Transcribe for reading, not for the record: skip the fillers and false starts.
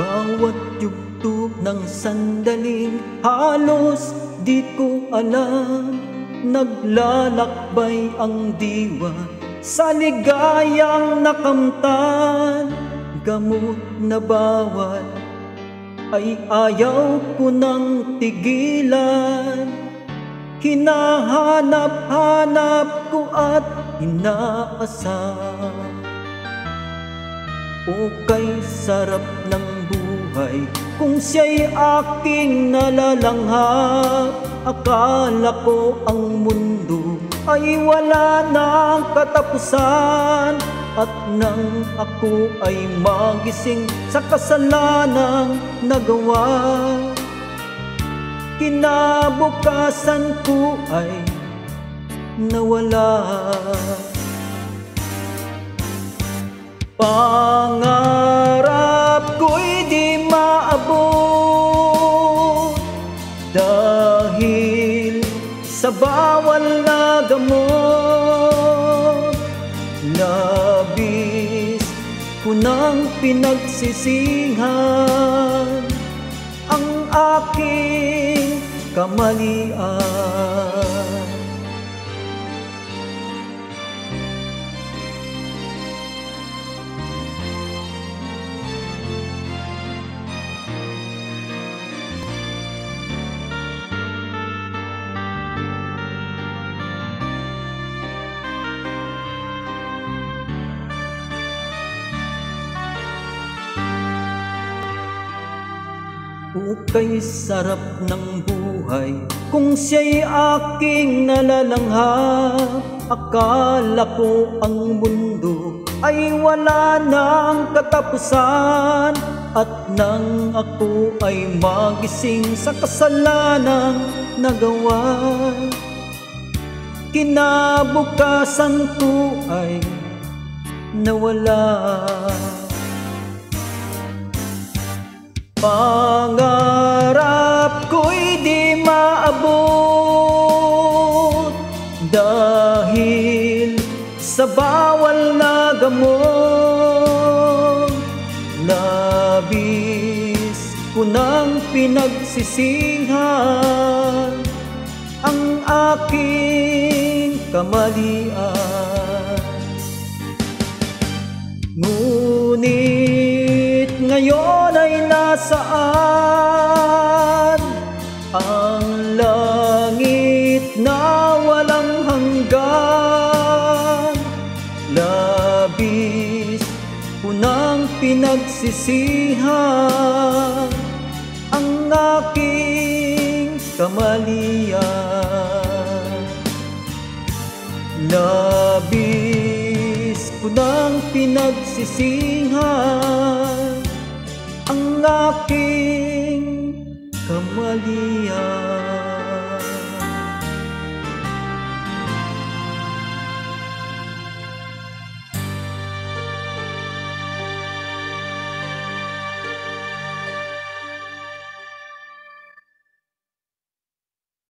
Bawat yugto ng sandaling halos di ko alam, naglalakbay ang diwa sa ligayang nakamtan. Gamot na bawat ay ayaw ko nang tigilan, hinahanap-hanap ko at inaasam. O kay sarap ng buhay kung siya'y aking nalalanghap. Akala ko ang mundo ay wala ng katapusan, at nang ako ay magising sa kasalanang nagawa, kinabukasan ko ay nawala. Pangarap ko'y di maabot dahil sa bawal na gamot. Labis ko nang pinagsisihan ang aking kamalian. O kay sarap ng buhay kung siya'y aking nalalanghap. Akala ko ang mundo ay wala ng katapusan, at nang ako ay magising sa kasalanang nagawa, kinabukasan ko ay nawala. Pangarap ko'y di maabot dahil sa bawal na gamot. Labis ko nang pinagsisihan ang aking kamalian. Ngunit ngayon ay nasaan ang langit na walang hanggan? Labis ko nang pinagsisihan ang aking kamalian. Labis ko nang pinagsisihan ang aking kamalian.